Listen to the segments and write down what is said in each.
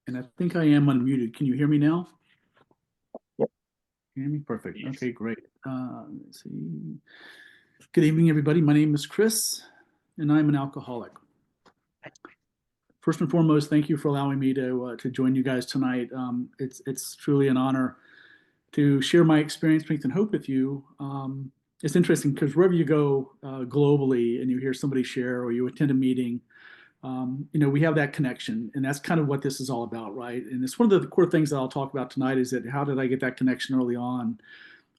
And I think I am unmuted. Can you hear me now? Yep. Can you hear me? Perfect. Yes. Okay, great. Let's see. Good evening, everybody. My name is Chris, and I'm an alcoholic. First and foremost, thank you for allowing me to join you guys tonight. It's truly an honor to share my experience, strength, and hope with you. It's interesting because wherever you go globally and you hear somebody share or you attend a meeting, we have that connection, and that's kind of what this is all about, right? And it's one of the core things that I'll talk about tonight is that how did I get that connection early on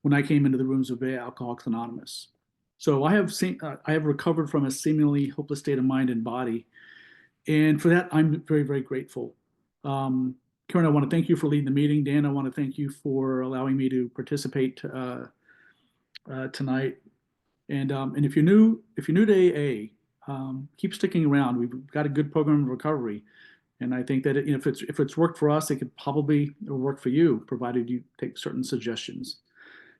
when I came into the rooms of Alcoholics Anonymous. So I have recovered from a seemingly hopeless state of mind and body, and for that I'm very, very grateful. Karen, I want to thank you for leading the meeting. Dan, I want to thank you for allowing me to participate tonight. And if you're new to AA, keep sticking around. We've got a good program of recovery, and I think that if it's worked for us, it could probably work for you, provided you take certain suggestions.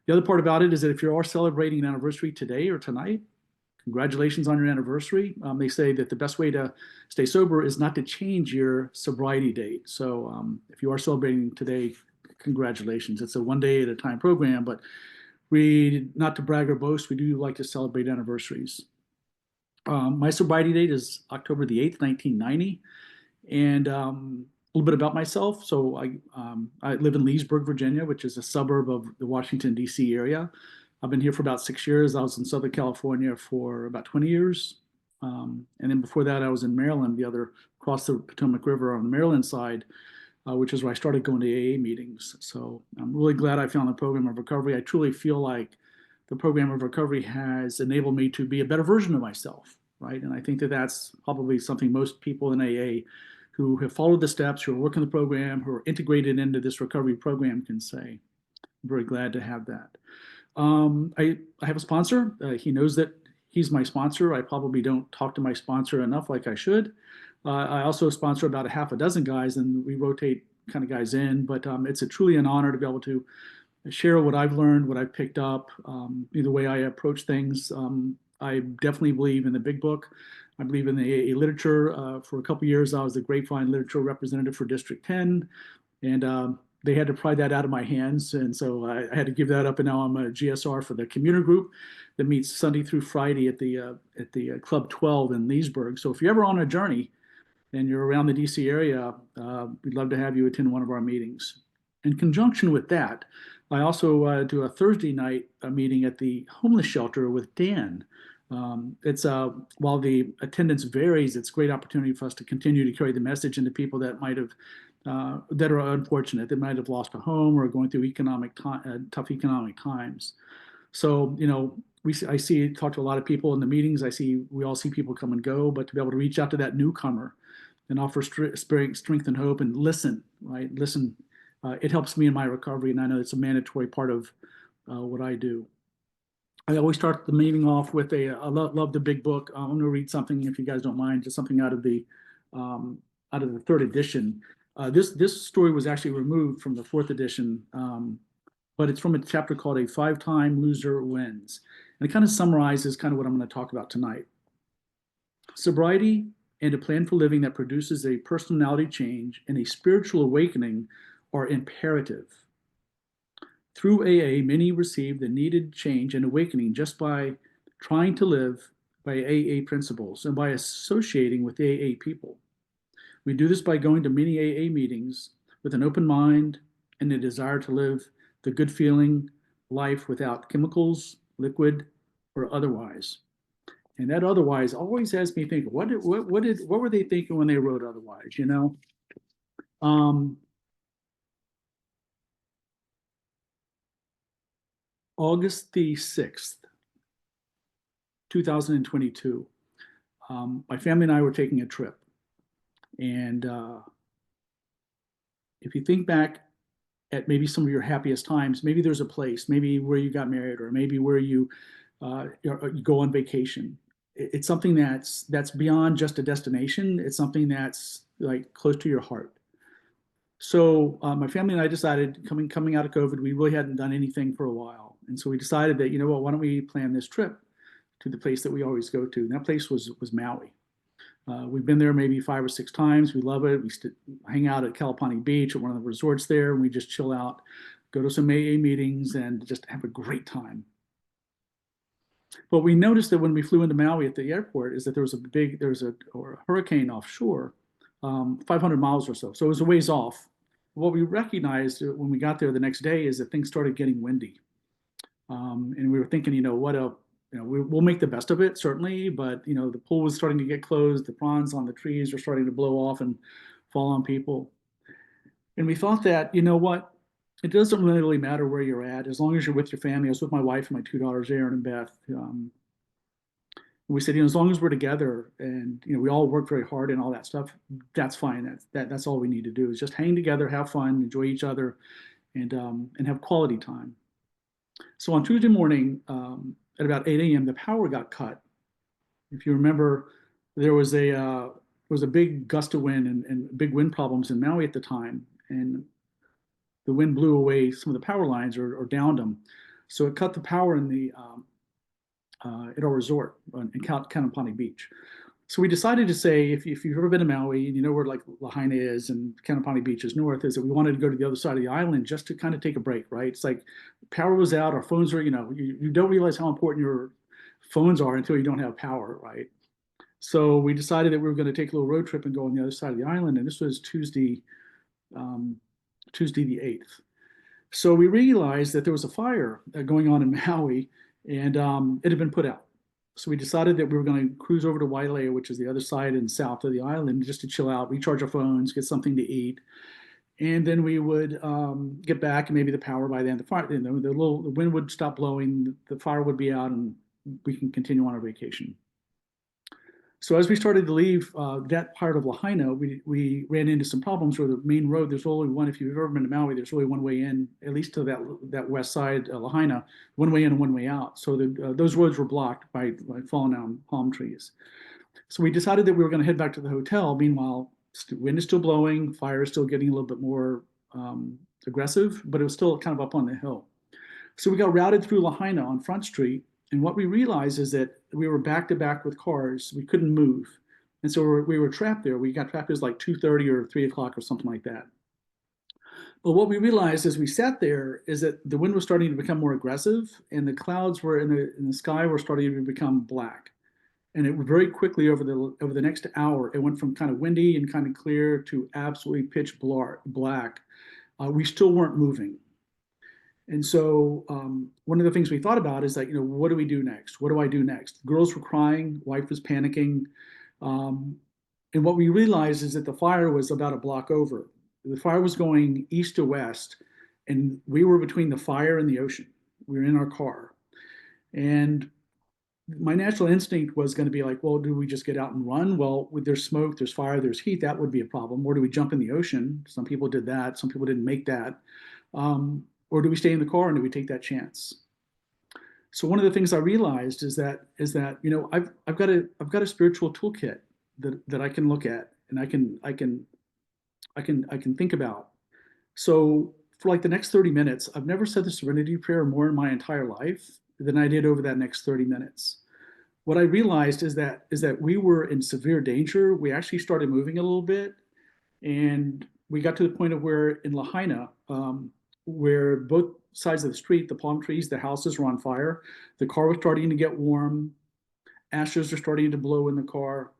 The other part about it is that if you are celebrating an anniversary today or tonight, congratulations on your anniversary. They say that the best way to stay sober is not to change your sobriety date. So if you are celebrating today, congratulations. It's a one day at a time program, but not to brag or boast, we do like to celebrate anniversaries. My sobriety date is October the 8th, 1990. And a little bit about myself. So I live in Leesburg, Virginia, which is a suburb of the Washington, D.C. area. I've been here for about 6 years. I was in Southern California for about 20 years. And then before that, I was in Maryland, across the Potomac River on the Maryland side, which is where I started going to AA meetings. So I'm really glad I found the program of recovery. I truly feel like the program of recovery has enabled me to be a better version of myself, right? And I think that that's probably something most people in AA who have followed the steps, who are working the program, who are integrated into this recovery program can say. I'm very glad to have that. I have a sponsor. He knows that he's my sponsor. I probably don't talk to my sponsor enough like I should. I also sponsor about a half a dozen guys, and we rotate kind of guys in, but it's truly an honor to be able to share what I've learned, what I've picked up, the way I approach things. I definitely believe in the big book. I believe in the AA literature. For a couple of years, I was the Grapevine literature representative for District 10, and they had to pry that out of my hands, and so I had to give that up. And now I'm a GSR for the commuter group that meets Sunday through Friday at the Club 12 in Leesburg. So if you're ever on a journey and you're around the DC area, we'd love to have you attend one of our meetings. In conjunction with that, I also do a Thursday night meeting at the homeless shelter with Dan. It's while the attendance varies, it's a great opportunity for us to continue to carry the message into people that might have that are unfortunate, that might have lost a home or are going through tough economic times. So I talk to a lot of people in the meetings. We all see people come and go, but to be able to reach out to that newcomer and offer strength and hope and listen, right? Listen, it helps me in my recovery, and I know it's a mandatory part of what I do. I always start the meeting off with I love the big book. I'm going to read something, if you guys don't mind, just something out of the third edition. This story was actually removed from the fourth edition, but it's from a chapter called "A Five-Time Loser Wins," and it kind of summarizes kind of what I'm going to talk about tonight. Sobriety and a plan for living that produces a personality change and a spiritual awakening are imperative. Through AA, many receive the needed change and awakening just by trying to live by AA principles and by associating with AA people. We do this by going to many AA meetings with an open mind and a desire to live the good feeling life without chemicals, liquid, or otherwise. And that otherwise always has me think, what were they thinking when they wrote otherwise, August the 6th, 2022, my family and I were taking a trip. And if you think back at maybe some of your happiest times, maybe there's a place, maybe where you got married, or maybe where you go on vacation. It's something that's beyond just a destination. It's something that's like close to your heart. So my family and I decided, coming out of COVID, we really hadn't done anything for a while. And so we decided that, why don't we plan this trip to the place that we always go to? And that place was Maui. We've been there maybe 5 or 6 times. We love it. We hang out at Kalapani Beach at one of the resorts there, and we just chill out, go to some AA meetings, and just have a great time. But we noticed that when we flew into Maui at the airport, is that there was a hurricane offshore, 500 miles or so. So it was a ways off. What we recognized when we got there the next day is that things started getting windy. And we were thinking, we'll make the best of it, certainly, but the pool was starting to get closed, the prawns on the trees were starting to blow off and fall on people. And we thought that, you know what, it doesn't really matter where you're at, as long as you're with your family. I was with my wife and my 2 daughters, Erin and Beth. We said, as long as we're together and we all work very hard and all that stuff, that's fine. That's all we need to do is just hang together, have fun, enjoy each other, and have quality time. So on Tuesday morning, at about 8 a.m., the power got cut. If you remember, there was a big gust of wind and big wind problems in Maui at the time, and the wind blew away some of the power lines or downed them. So it cut the power at our resort in Kaanapani Beach. So we decided to say, if you've ever been to Maui and you know where like Lahaina is and Kaanapani Beach is north, is that we wanted to go to the other side of the island just to kind of take a break, right? It's like power was out, our phones were, you don't realize how important your phones are until you don't have power, right? So we decided that we were going to take a little road trip and go on the other side of the island, and this was Tuesday the 8th. So we realized that there was a fire going on in Maui, and it had been put out. So we decided that we were going to cruise over to Wailea, which is the other side and south of the island, just to chill out, recharge our phones, get something to eat, and then we would get back, and maybe the power by then, the wind would stop blowing, the fire would be out, and we can continue on our vacation. So as we started to leave that part of Lahaina, we ran into some problems where the main road, there's only one, if you've ever been to Maui, there's only one way in, at least to that west side, Lahaina, one way in and one way out. So those roads were blocked by fallen down palm trees. So we decided that we were going to head back to the hotel. Meanwhile, wind is still blowing, fire is still getting a little bit more aggressive, but it was still kind of up on the hill. So we got routed through Lahaina on Front Street, and what we realized is that we were back to back with cars. We couldn't move. And so we were trapped there. We got trapped. It was like 2:30 or 3 o'clock or something like that. But what we realized as we sat there is that the wind was starting to become more aggressive, and the clouds were in the sky were starting to become black. And it very quickly over the next hour, it went from kind of windy and kind of clear to absolutely pitch black. We still weren't moving. And so one of the things we thought about is that, what do we do next? What do I do next? The girls were crying, wife was panicking. And what we realized is that the fire was about a block over. The fire was going east to west, and we were between the fire and the ocean. We were in our car. And my natural instinct was going to be like, well, do we just get out and run? Well, there's smoke, there's fire, there's heat. That would be a problem. Or do we jump in the ocean? Some people did that. Some people didn't make that. Or do we stay in the car and do we take that chance? So one of the things I realized is that I've got a spiritual toolkit that I can look at and I can think about. So for like the next 30 minutes, I've never said the Serenity prayer more in my entire life than I did over that next 30 minutes. What I realized is that we were in severe danger. We actually started moving a little bit, and we got to the point of where in Lahaina, where both sides of the street, the palm trees, the houses were on fire. The car was starting to get warm. Ashes are starting to blow in the car.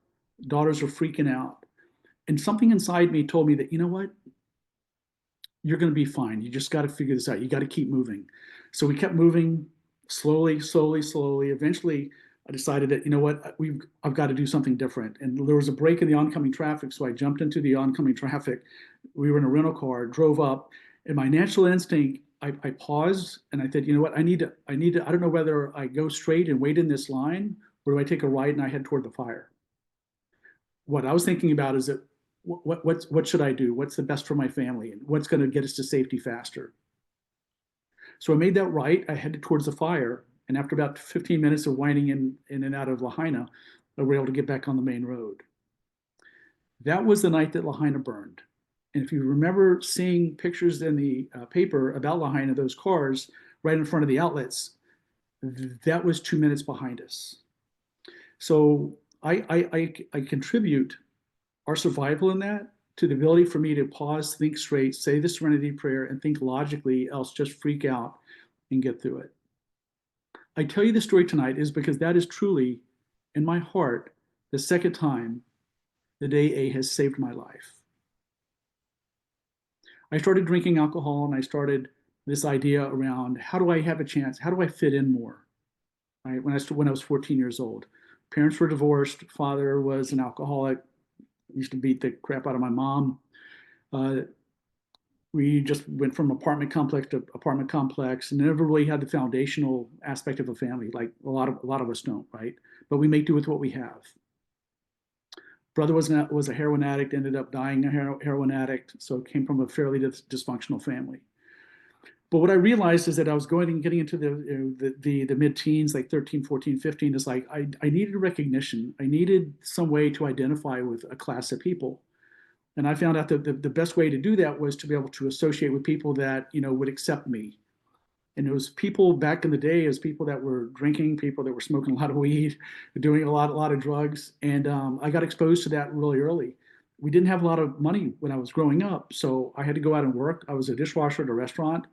Daughters are freaking out. And something inside me told me that, you know what? You're going to be fine. You just got to figure this out. You got to keep moving. So we kept moving slowly, slowly, slowly. Eventually, I decided that, you know what? I've got to do something different. And there was a break in the oncoming traffic. So I jumped into the oncoming traffic. We were in a rental car, drove up. And my natural instinct, I paused and I said, you know what, I need to, I don't know whether I go straight and wait in this line or do I take a right and I head toward the fire? What I was thinking about is that what should I do? What's the best for my family? And what's going to get us to safety faster? So I made that right. I headed towards the fire. And after about 15 minutes of winding in and out of Lahaina, I was able to get back on the main road. That was the night that Lahaina burned. And if you remember seeing pictures in the paper about Lahaina, those cars right in front of the outlets, that was 2 minutes behind us. So I contribute our survival in that to the ability for me to pause, think straight, say the Serenity prayer, and think logically, else just freak out and get through it. I tell you the story tonight is because that is truly, in my heart, the second time that AA has saved my life. I started drinking alcohol and I started this idea around how do I have a chance? How do I fit in more? Right? When I was 14 years old, parents were divorced. Father was an alcoholic. Used to beat the crap out of my mom. Uh, we just went from apartment complex to apartment complex, and never really had the foundational aspect of a family, like a lot of us don't, right? But we make do with what we have. Brother was a heroin addict, ended up dying a heroin addict, so came from a fairly dysfunctional family. But what I realized is that I was getting into the mid-teens, like 13, 14, 15, is like I needed recognition. I needed some way to identify with a class of people. And I found out that the best way to do that was to be able to associate with people that, would accept me. And it was people back in the day, as people that were drinking, people that were smoking a lot of weed, doing a lot of drugs. And I got exposed to that really early. We didn't have a lot of money when I was growing up, so I had to go out and work. I was a dishwasher at a restaurant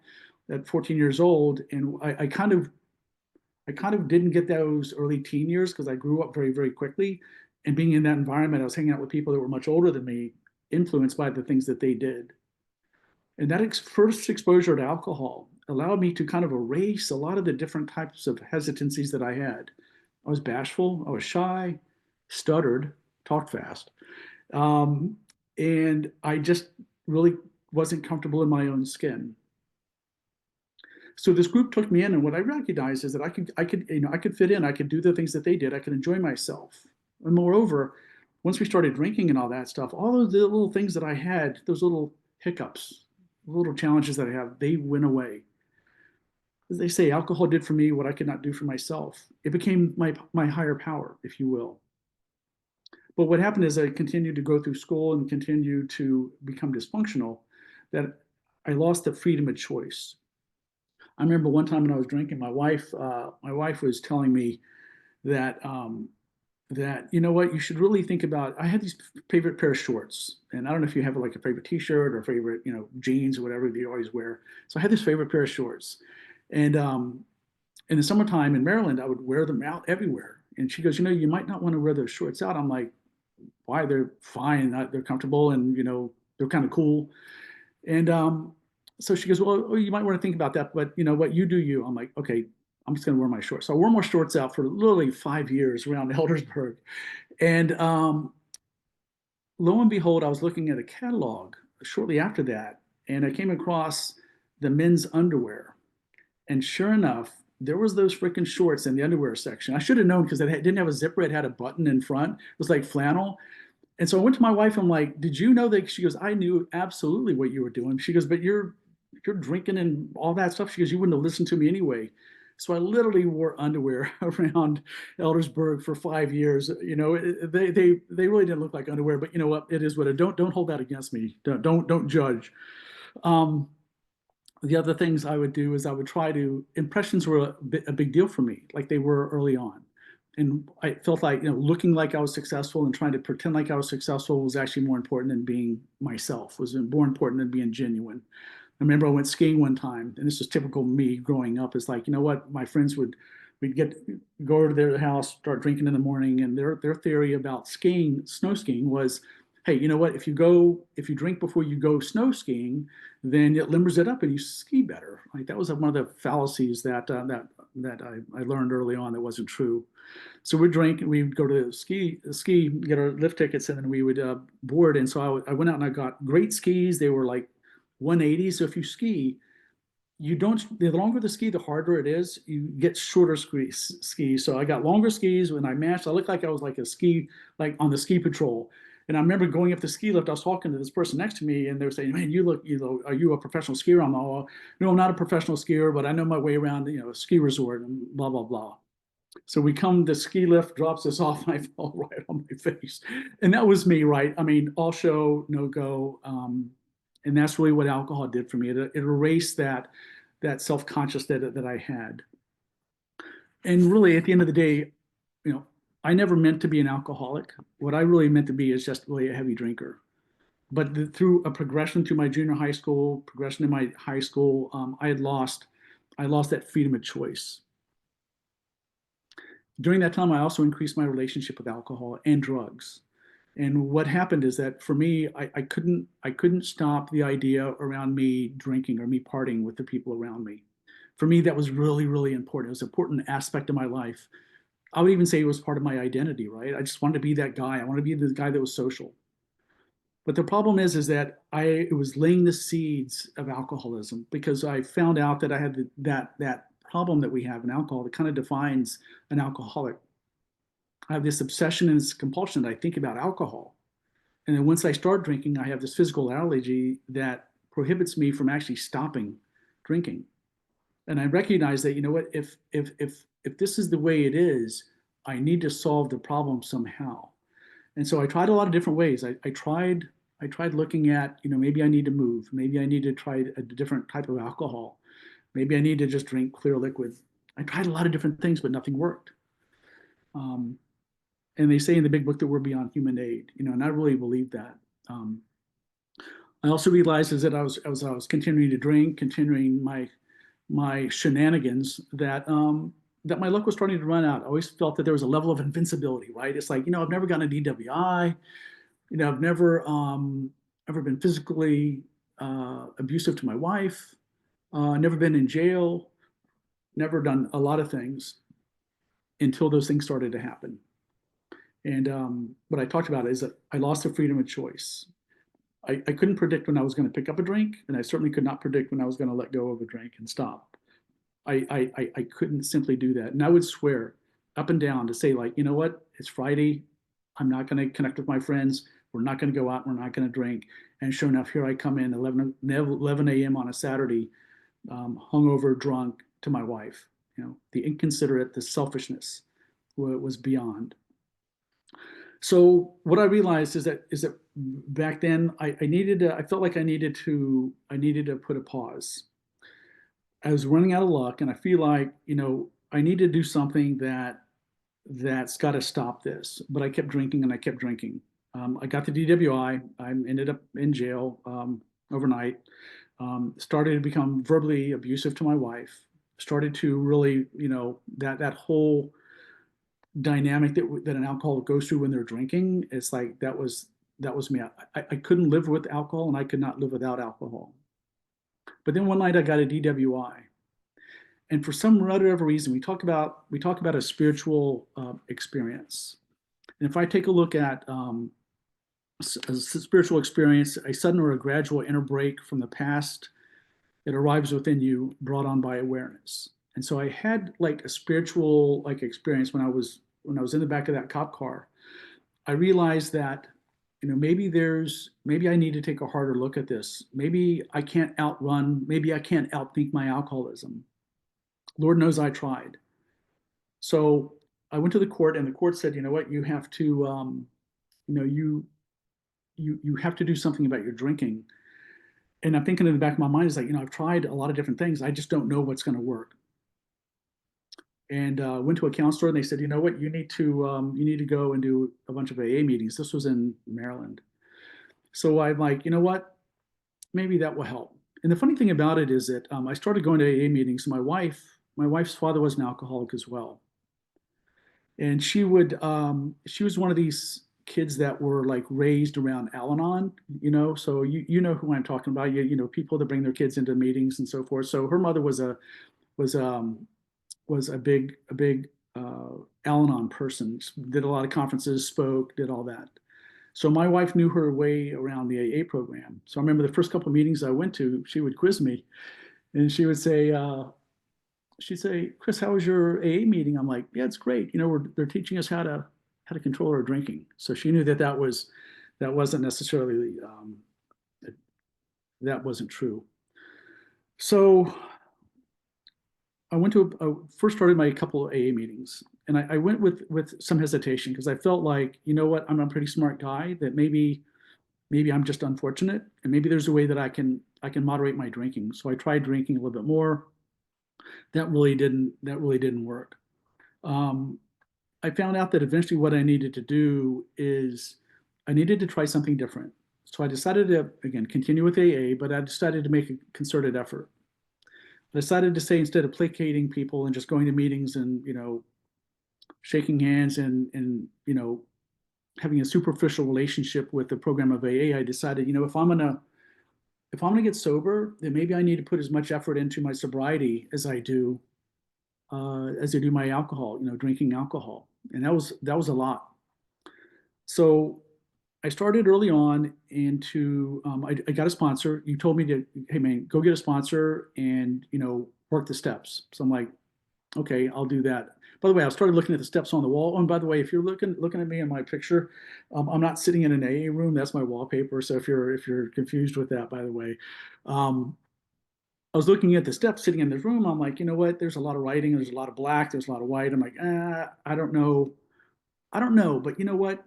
at 14 years old, and I kind of didn't get those early teen years because I grew up very, very quickly. And being in that environment, I was hanging out with people that were much older than me, influenced by the things that they did. And that first exposure to alcohol allowed me to kind of erase a lot of the different types of hesitancies that I had. I was bashful, I was shy, stuttered, talked fast. Um, and I just really wasn't comfortable in my own skin. So this group took me in, and what I recognized is that I could fit in. I could do the things that they did. I could enjoy myself. And moreover, once we started drinking and all that stuff, all of the little things that I had, those little hiccups, little challenges that I have, they went away. As they say, alcohol did for me what I could not do for myself. It became my higher power, if you will. But what happened is I continued to go through school and continued to become dysfunctional, that I lost the freedom of choice. I remember one time when I was drinking, my wife was telling me that you know what, you should really think about. I had these favorite pair of shorts, and I don't know if you have like a favorite T-shirt or favorite jeans or whatever you always wear. So I had this favorite pair of shorts, and in the summertime in Maryland, I would wear them out everywhere. And she goes, you might not want to wear those shorts out. I'm like, why? They're fine, they're comfortable, and they're kind of cool. And so she goes, well, you might want to think about that, but what, you do you. I'm like, okay, I'm just going to wear my shorts. So I wore more shorts out for literally 5 years around Eldersburg. And lo and behold, I was looking at a catalog shortly after that, and I came across the men's underwear. And sure enough, there was those freaking shorts in the underwear section. I should have known because it didn't have a zipper. It had a button in front. It was like flannel. And so I went to my wife. I'm like, did you know that? She goes, I knew absolutely what you were doing. She goes, but you're drinking and all that stuff. She goes, you wouldn't have listened to me anyway. So I literally wore underwear around Eldersburg for 5 years. They really didn't look like underwear, but you know what? It is what it. Don't hold that against me. Don't judge. Um, the other things I would do is I would try to. Impressions were a big deal for me, like they were early on. And I felt like looking like I was successful and trying to pretend like I was successful was actually more important than being myself. Was more important than being genuine. I remember I went skiing one time, and this is typical me growing up. It's like, what, my friends we'd go over to their house, start drinking in the morning, and their theory about snow skiing was, hey, you know what? If you drink before you go snow skiing, then it limbers it up and you ski better. Like that was one of the fallacies that I learned early on that wasn't true. So we'd drink and we'd go to ski, get our lift tickets, and then we would board. And so I went out and I got great skis. They were like 180. So if you ski, the longer the ski, the harder it is. You get shorter skis. So I got longer skis. When I matched, I looked like I was like on the ski patrol. And I remember going up the ski lift. I was talking to this person next to me, and they were saying, "Man, are you a professional skier?" I'm like, "No, I'm not a professional skier, but I know my way around, a ski resort and blah blah blah." So the ski lift drops us off, and I fall right on my face, and that was me, right? I mean, all show, no go, and that's really what alcohol did for me. It erased that self conscious that I had, and really at the end of the day, you know, I never meant to be an alcoholic. What I really meant to be is just really a heavy drinker. But through a progression through my junior high school, progression in my high school, I lost that freedom of choice. During that time, I also increased my relationship with alcohol and drugs. And what happened is that for me, I couldn't stop the idea around me drinking or me partying with the people around me. For me, that was really, really important. It was an important aspect of my life. I would even say it was part of my identity, right? I just wanted to be that guy. I wanted to be the guy that was social. But the problem is that I it was laying the seeds of alcoholism because I found out that I had that problem that we have in alcohol that kind of defines an alcoholic. I have this obsession and this compulsion that I think about alcohol. And then once I start drinking, I have this physical allergy that prohibits me from actually stopping drinking. And I recognize that, you know what, if this is the way it is, I need to solve the problem somehow. And so I tried a lot of different ways. I tried looking at, you know, maybe I need to move. Maybe I need to try a different type of alcohol. Maybe I need to just drink clear liquid. I tried a lot of different things, but nothing worked. Um, and they say in the big book that we're beyond human aid, you know, and I really believe that. Um, I also realized is that I was continuing to drink, continuing my shenanigans, that my luck was starting to run out. I always felt that there was a level of invincibility, right? It's like, you know, I've never gotten a DWI, you know, I've never ever been physically abusive to my wife, never been in jail, never done a lot of things until those things started to happen. And what I talked about is that I lost the freedom of choice. I couldn't predict when I was going to pick up a drink, and I certainly could not predict when I was going to let go of a drink and stop. I couldn't simply do that. And I would swear up and down to say, like, you know what? It's Friday. I'm not going to connect with my friends. We're not going to go out. We're not going to drink. And sure enough, here I come in 11 a.m. on a Saturday, hungover, drunk to my wife. You know, the inconsiderate, the selfishness was beyond. So what I realized is that back then I needed to, I felt like I needed to put a pause. I was running out of luck, and I feel like, you know, I need to do something that's got to stop this. But I kept drinking and I kept drinking. I got the DWI. I ended up in jail overnight. Started to become verbally abusive to my wife. Started to really, you know, that whole dynamic that an alcoholic goes through when they're drinking. It's like that was me. I couldn't live with alcohol, and I could not live without alcohol. But then one night I got a DWI, and for some or other reason, we talk about a spiritual experience. And if I take a look at a spiritual experience, a sudden or a gradual inner break from the past that arrives within you, brought on by awareness. And so I had like a spiritual like experience when I was in the back of that cop car. I realized that, you know, maybe I need to take a harder look at this. Maybe I can't outrun, maybe I can't outthink my alcoholism. Lord knows I tried. So I went to the court, and the court said, you know what, you have to, you know, you have to do something about your drinking. And I'm thinking in the back of my mind is like, you know, I've tried a lot of different things. I just don't know what's going to work. And went to a counselor, and they said, you know what, you need to go and do a bunch of AA meetings. This was in Maryland. So I'm like, you know what, maybe that will help. And the funny thing about it is that I started going to AA meetings. My wife's father was an alcoholic as well, and she was one of these kids that were like raised around Al-Anon, you know. So you know who I'm talking about. You know, people that bring their kids into meetings and so forth. So her mother was was a big Al-Anon person. Did a lot of conferences, spoke, did all that. So my wife knew her way around the AA program. So I remember the first couple of meetings I went to, she would quiz me, and she'd say, "Chris, how was your AA meeting?" I'm like, "Yeah, it's great. You know, they're teaching us how to control our drinking." So she knew that that wasn't necessarily that wasn't true. So I went to first started my couple of AA meetings, and I went with some hesitation because I felt like, you know what, I'm a pretty smart guy, that maybe I'm just unfortunate, and maybe there's a way that I can moderate my drinking. So I tried drinking a little bit more. That really didn't work. Um, I found out that eventually what I needed to do is I needed to try something different. So I decided to, again, continue with AA, but I decided to make a concerted effort. I decided to say, instead of placating people and just going to meetings and, shaking hands and, having a superficial relationship with the program of AA, I decided, if I'm gonna get sober, then maybe I need to put as much effort into my sobriety as I do my alcohol, drinking alcohol, and that was a lot. So I started early on into I got a sponsor. You told me to, hey man, go get a sponsor and work the steps. So I'm like, okay, I'll do that. By the way, I started looking at the steps on the wall. Oh, and by the way, if you're looking at me in my picture, I'm not sitting in an AA room. That's my wallpaper. So if you're confused with that, by the way, um, I was looking at the steps sitting in this room. I'm like, you know what? There's a lot of writing. There's a lot of black. There's a lot of white. I'm like, I don't know. I don't know. But you know what?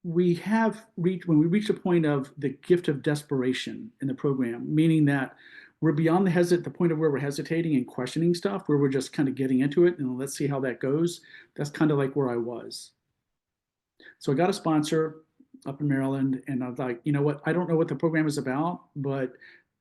When we reach a point of the gift of desperation in the program, meaning that we're beyond the point of where we're hesitating and questioning stuff, where we're just kind of getting into it and let's see how that goes. That's kind of like where I was. So I got a sponsor up in Maryland, and I was like, you know what? I don't know what the program is about, but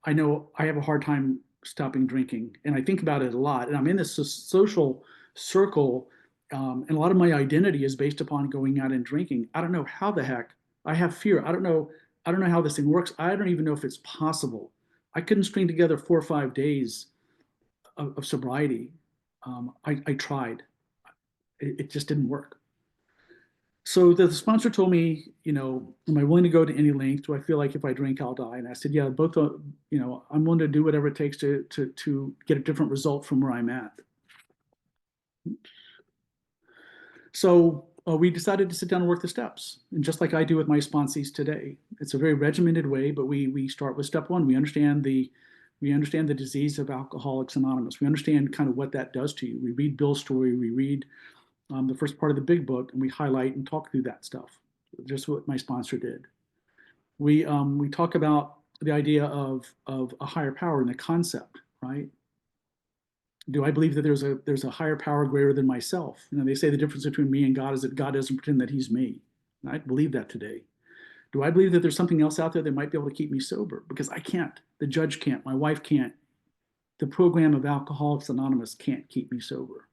I know I have a hard time stopping drinking, and I think about it a lot. And I'm in this social circle, and a lot of my identity is based upon going out and drinking. I don't know how the heck I have fear. I don't know. I don't know how this thing works. I don't even know if it's possible. I couldn't string together 4 or 5 days of sobriety. I tried. It just didn't work. So the sponsor told me, am I willing to go to any length? Do I feel like if I drink, I'll die? And I said, yeah, both, I'm willing to do whatever it takes to get a different result from where I'm at. So we decided to sit down and work the steps. And just like I do with my sponsees today, it's a very regimented way, but we start with step one. We understand the disease of Alcoholics Anonymous. We understand kind of what that does to you. We read Bill's story. We read the first part of the big book, and we highlight and talk through that stuff. Just what my sponsor did. We talk about the idea of a higher power and the concept, right? Do I believe that there's a higher power greater than myself? They say the difference between me and God is that God doesn't pretend that He's me. And I believe that today. Do I believe that there's something else out there that might be able to keep me sober? Because I can't. The judge can't. My wife can't. The program of Alcoholics Anonymous can't keep me sober.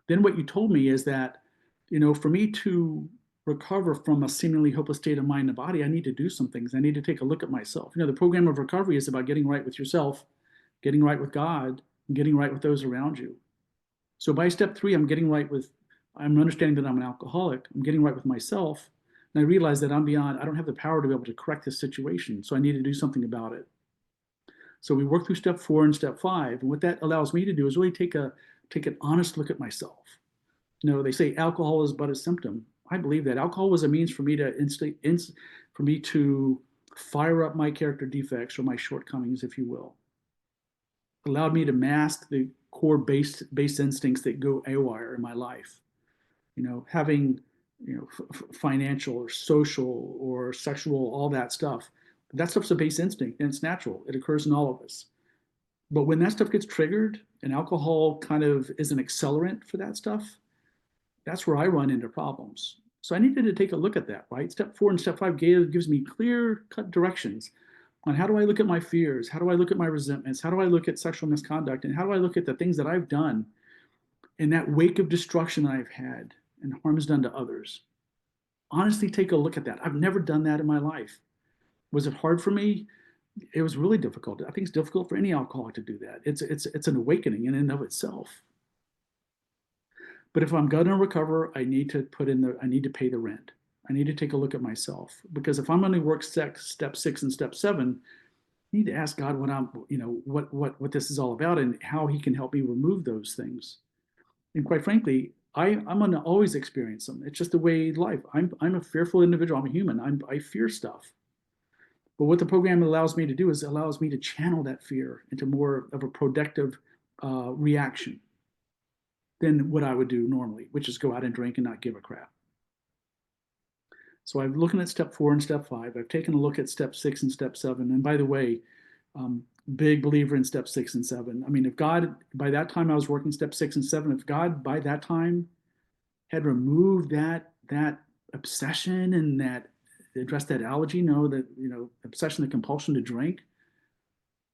Then what you told me is that, for me to recover from a seemingly hopeless state of mind and body, I need to do some things. I need to take a look at myself. The program of recovery is about getting right with yourself, getting right with God, and getting right with those around you. So by step 3, I'm understanding that I'm an alcoholic. I'm getting right with myself. And I realize that I don't have the power to be able to correct this situation. So I need to do something about it. So we work through step 4 and step 5. And what that allows me to do is really take an honest look at myself. They say alcohol is but a symptom. I believe that alcohol was a means for me to fire up my character defects or my shortcomings, if you will. It allowed me to mask the core base instincts that go AWire in my life. Having financial or social or sexual, all that stuff. That stuff's a base instinct and it's natural. It occurs in all of us. But when that stuff gets triggered and alcohol kind of is an accelerant for that stuff, that's where I run into problems. So I needed to take a look at that, right? Step 4 and step 5 gives me clear cut directions on how do I look at my fears? How do I look at my resentments? How do I look at sexual misconduct? And how do I look at the things that I've done in that wake of destruction that I've had and harms done to others? Honestly, take a look at that. I've never done that in my life. Was it hard for me? It was really difficult. I think it's difficult for any alcoholic to do that. It's an awakening in and of itself. But if I'm going to recover, I need to pay the rent. I need to take a look at myself, because if I'm going to work step 6 and step 7, I need to ask God what this is all about and how He can help me remove those things. And quite frankly, I'm going to always experience them. It's just the way life. I'm a fearful individual. I'm a human. I fear stuff. But what the program allows me to do is allows me to channel that fear into more of a productive reaction than what I would do normally, which is go out and drink and not give a crap. So I'm looking at step 4 and step 5. I've taken a look at step 6 and step 7. And by the way, big believer in step 6 and 7. I mean, if God, by that time I was working step 6 and 7, if God by that time had removed that obsession and that addressed that allergy, no, that obsession, the compulsion to drink,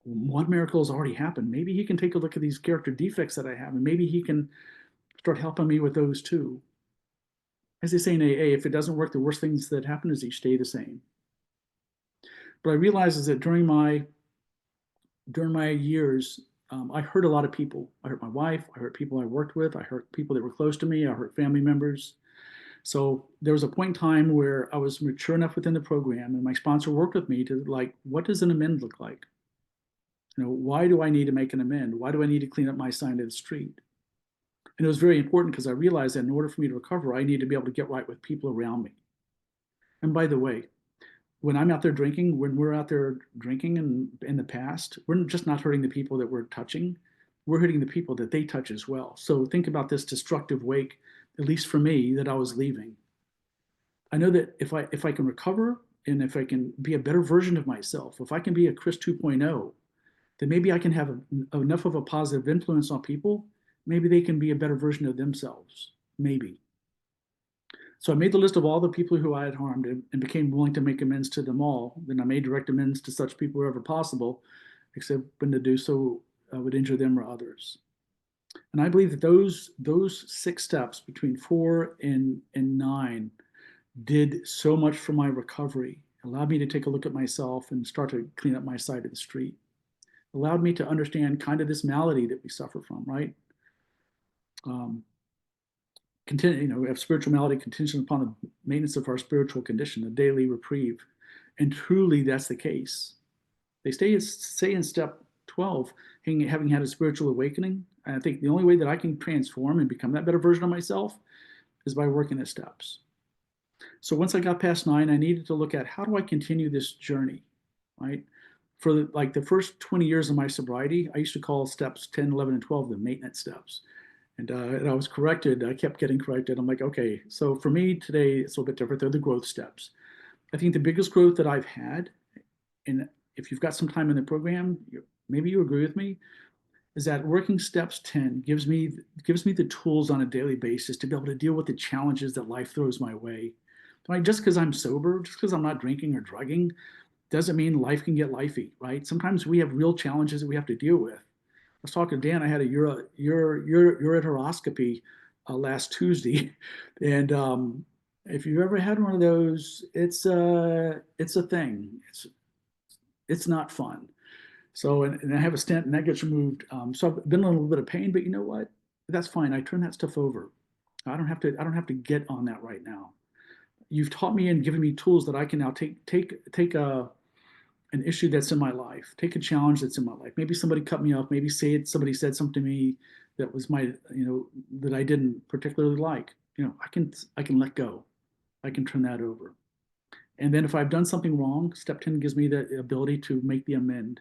one miracle has already happened. Maybe he can take a look at these character defects that I have, and maybe he can start helping me with those too. As they say in AA, if it doesn't work, the worst things that happen is you stay the same. But I realized is that during my years, I hurt a lot of people. I hurt my wife. I hurt people I worked with. I hurt people that were close to me. I hurt family members. So there was a point in time where I was mature enough within the program, and my sponsor worked with me to like, what does an amend look like? Why do I need to make an amend? Why do I need to clean up my side of the street? And it was very important because I realized that in order for me to recover, I need to be able to get right with people around me. And by the way, when I'm out there drinking, when we're out there drinking in the past, we're just not hurting the people that we're touching. We're hurting the people that they touch as well. So think about this destructive wake, at least for me, that I was leaving. I know that if I can recover and if I can be a better version of myself, if I can be a Chris 2.0, then maybe I can have enough of a positive influence on people. Maybe they can be a better version of themselves. Maybe. So I made the list of all the people who I had harmed and became willing to make amends to them all. Then I made direct amends to such people wherever possible, except when to do so would injure them or others. And I believe that those 6 steps between 4 and 9 did so much for my recovery. It allowed me to take a look at myself and start to clean up my side of the street. It allowed me to understand kind of this malady that we suffer from, right? We have spiritual malady contingent upon the maintenance of our spiritual condition, a daily reprieve. And truly, that's the case. They say in step 12, having had a spiritual awakening. And I think the only way that I can transform and become that better version of myself is by working the steps. So once I got past 9, I needed to look at how do I continue this journey, right? For the first 20 years of my sobriety, I used to call steps 10, 11, and 12 the maintenance steps. And I was corrected. I kept getting corrected. I'm like, okay, so for me today, it's a little bit different. They're the growth steps. I think the biggest growth that I've had, and if you've got some time in the program, maybe you agree with me, is that working steps 10 gives me the tools on a daily basis to be able to deal with the challenges that life throws my way. Right? Just because I'm sober, just because I'm not drinking or drugging, doesn't mean life can get lifey, right? Sometimes we have real challenges that we have to deal with. I was talking to Dan. I had a ureteroscopy last Tuesday, and if you've ever had one of those, it's a thing. It's not fun. So and I have a stent and that gets removed. So I've been in a little bit of pain, but you know what? That's fine. I turn that stuff over. I don't have to get on that right now. You've taught me and given me tools that I can now take an issue that's in my life, take a challenge that's in my life. Maybe somebody cut me off. Maybe somebody said something to me that was that I didn't particularly like. I can let go. I can turn that over. And then if I've done something wrong, step 10 gives me the ability to make the amend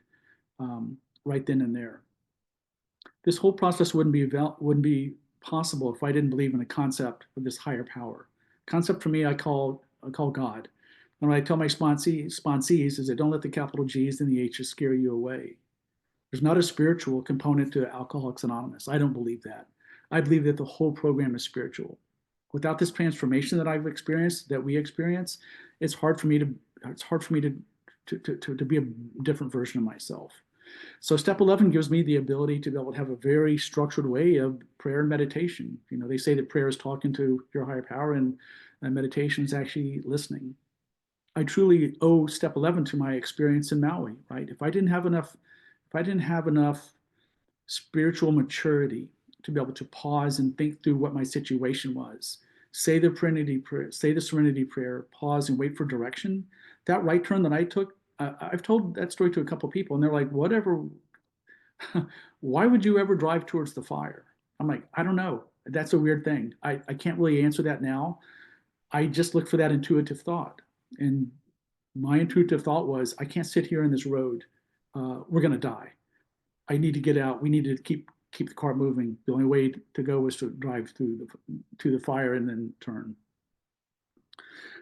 right then and there. This whole process wouldn't be possible if I didn't believe in the concept of this higher power. Concept for me, I call God. And what I tell my sponsees is that don't let the capital G's and the H's scare you away. There's not a spiritual component to Alcoholics Anonymous. I don't believe that. I believe that the whole program is spiritual. Without this transformation that I've experienced, that we experience, it's hard for me to be a different version of myself. So step 11 gives me the ability to be able to have a very structured way of prayer and meditation. They say that prayer is talking to your higher power and meditation is actually listening. I truly owe step 11 to my experience in Maui, right? If I didn't have enough spiritual maturity to be able to pause and think through what my situation was, say the Serenity prayer, pause and wait for direction, that right turn that I took, I've told that story to a couple of people and they're like, whatever, why would you ever drive towards the fire? I'm like, I don't know. That's a weird thing. I can't really answer that now. I just look for that intuitive thought. And my intuitive thought was, I can't sit here in this road. We're going to die. I need to get out. We need to keep the car moving. The only way to go was to drive to the fire and then turn.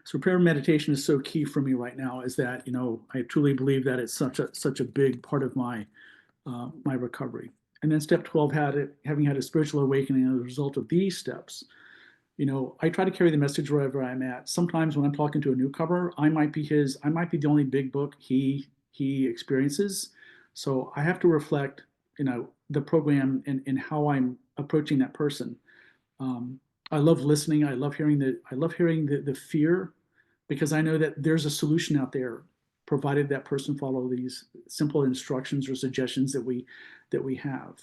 So prayer and meditation is so key for me right now. Is that I truly believe that it's such a big part of my recovery. And then step 12, having had a spiritual awakening as a result of these steps. I try to carry the message wherever I'm at. Sometimes when I'm talking to a newcomer, I might be the only big book he experiences. So I have to reflect, the program and how I'm approaching that person. Um, I love listening. I love hearing the fear, because I know that there's a solution out there, provided that person follow these simple instructions or suggestions that we have.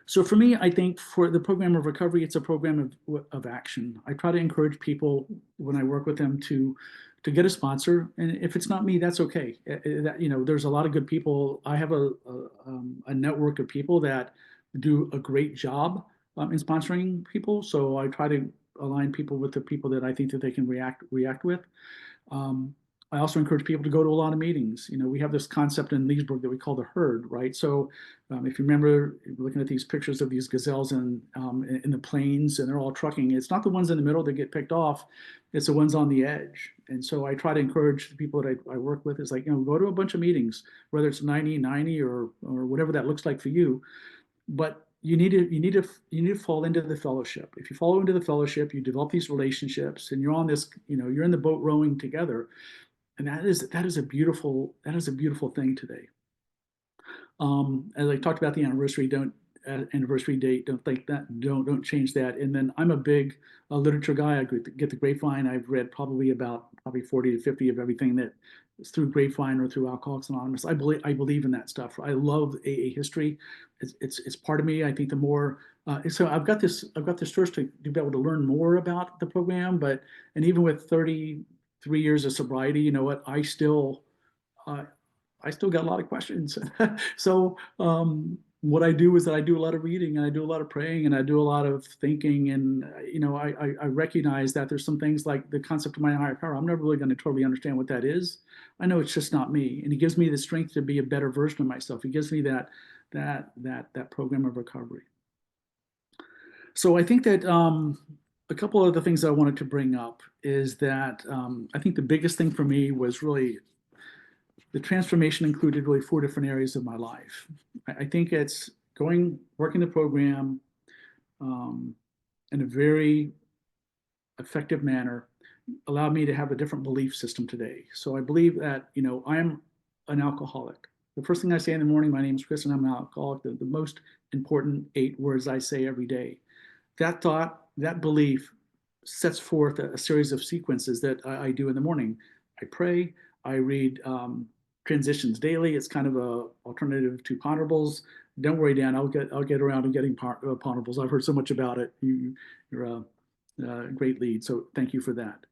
So for me, I think for the program of recovery, it's a program of action. I try to encourage people when I work with them to get a sponsor, and if it's not me, that's okay. There's a lot of good people. I have a network of people that do a great job in sponsoring people. So I try to align people with the people that I think that they can react with. Um, I also encourage people to go to a lot of meetings. We have this concept in Leesburg that we call the herd, right? So if you remember looking at these pictures of these gazelles in the plains, and they're all trucking, it's not the ones in the middle that get picked off, it's the ones on the edge. And so I try to encourage the people that I work with is like, go to a bunch of meetings, whether it's 90 or whatever that looks like for you. But you need to fall into the fellowship. If you follow into the fellowship, you develop these relationships, and you're on this, you're in the boat rowing together, and that is a beautiful thing today. As I talked about the anniversary, don't anniversary date, don't think that, don't change that. And then I'm a big literature guy. I get the Grapevine. I've read probably 40 to 50 of everything that is through Grapevine or through Alcoholics Anonymous. I believe in that stuff. I love AA history. It's part of me. I think the more so I've got this thirst to be able to learn more about the program. And even with 33 years of sobriety, you know what? Uh, I still got a lot of questions. So what I do is that I do a lot of reading, and I do a lot of praying, and I do a lot of thinking. And I recognize that there's some things like the concept of my higher power. I'm never really going to totally understand what that is. I know it's just not me, and it gives me the strength to be a better version of myself. It gives me that program of recovery. So I think that a couple of the things I wanted to bring up is that I think the biggest thing for me was really the transformation included really four different areas of my life. I think it's working the program um, in a very effective manner allowed me to have a different belief system today. So I believe that, I'm an alcoholic. The first thing I say in the morning, my name is Chris and I'm an alcoholic. The most important 8 words I say every day. That thought, that belief sets forth a series of sequences that I do in the morning. I pray, I read transitions daily. It's kind of a alternative to ponderables. Don't worry, Dan. I'll get around to getting ponderables. I've heard so much about it. You're a great lead, so thank you for that.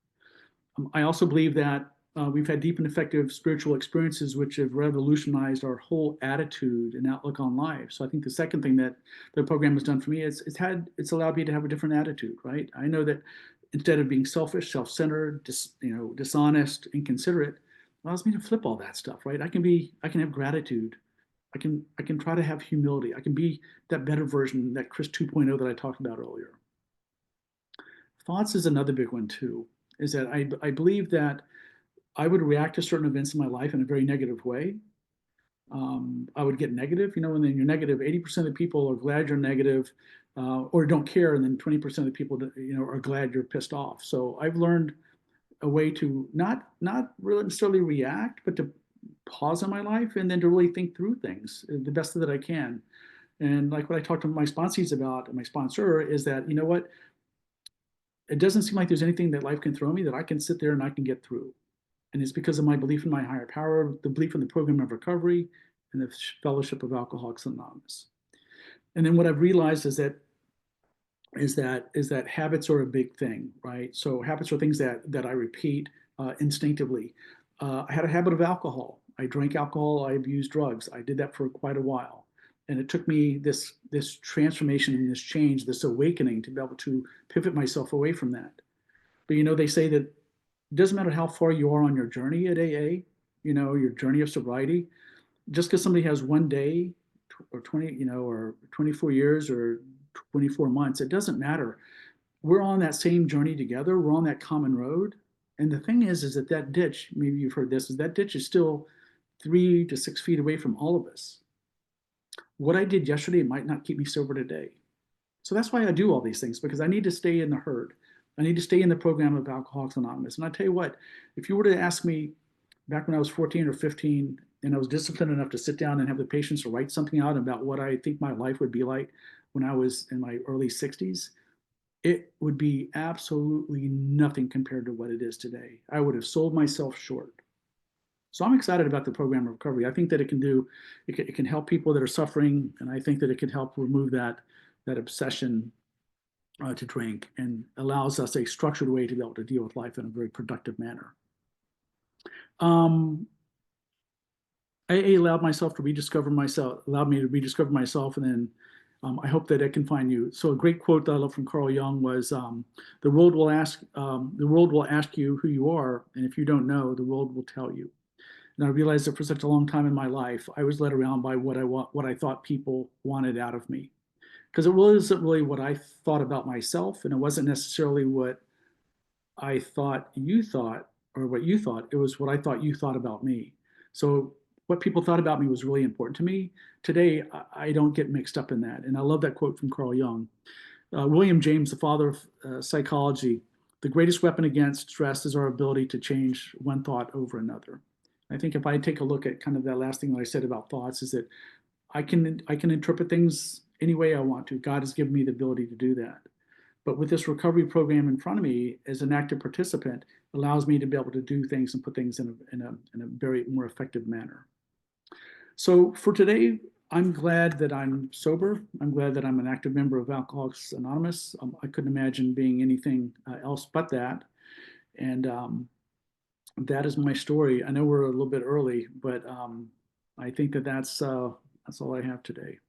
I also believe that we've had deep and effective spiritual experiences which have revolutionized our whole attitude and outlook on life. So I think the second thing that the program has done for me is it's allowed me to have a different attitude, right? I know that instead of being selfish, self-centered, dishonest, inconsiderate, it allows me to flip all that stuff, right? I can have gratitude. I can try to have humility. I can be that better version, that Chris 2.0 that I talked about earlier. Thoughts is another big one too, is that I believe that I would react to certain events in my life in a very negative way. I would get negative, and then you're negative. 80% of the people are glad you're negative, or don't care, and then 20% of the people, are glad you're pissed off. So I've learned a way to not really necessarily react, but to pause in my life and then to really think through things the best that I can. And like what I talked to my sponsees about, my sponsor, is that what, it doesn't seem like there's anything that life can throw me that I can sit there and I can get through. And it's because of my belief in my higher power, the belief in the program of recovery, and the fellowship of Alcoholics Anonymous. And then what I've realized is that habits are a big thing, right? So habits are things that I repeat instinctively. I had a habit of alcohol. I drank alcohol. I abused drugs. I did that for quite a while, and it took me this transformation and this change, this awakening, to be able to pivot myself away from that. But they say that it doesn't matter how far you are on your journey at AA, your journey of sobriety. Just because somebody has one day or 20, or 24 years or 24 months, it doesn't matter. We're on that same journey together. We're on that common road. And the thing is that that ditch, maybe you've heard this, is that ditch is still 3 to 6 feet away from all of us. What I did yesterday might not keep me sober today. So that's why I do all these things, because I need to stay in the herd. I need to stay in the program of Alcoholics Anonymous. And I tell you what, if you were to ask me back when I was 14 or 15, and I was disciplined enough to sit down and have the patience to write something out about what I think my life would be like when I was in my early 60s, it would be absolutely nothing compared to what it is today. I would have sold myself short. So I'm excited about the program of recovery. I think that it can help people that are suffering, and I think that it can help remove that obsession to drink, and allows us a structured way to be able to deal with life in a very productive manner. Um, AA allowed me to rediscover myself, and then I hope that it can find you. So a great quote that I love from Carl Jung was, "The world will ask you who you are, and if you don't know, the world will tell you." And I realized that for such a long time in my life, I was led around by what I thought people wanted out of me, because it wasn't really what I thought about myself, and it wasn't necessarily what I thought you thought or what you thought. It was what I thought you thought about me. So what people thought about me was really important to me. Today, I don't get mixed up in that. And I love that quote from Carl Jung. William James, the father of psychology, the greatest weapon against stress is our ability to change one thought over another. I think if I take a look at kind of that last thing that I said about thoughts, is that I can interpret things any way I want to. God has given me the ability to do that. But with this recovery program in front of me, as an active participant, allows me to be able to do things and put things in a very more effective manner. So for today, I'm glad that I'm sober. I'm glad that I'm an active member of Alcoholics Anonymous. I couldn't imagine being anything else but that. And that is my story. I know we're a little bit early, but I think that that's all I have today.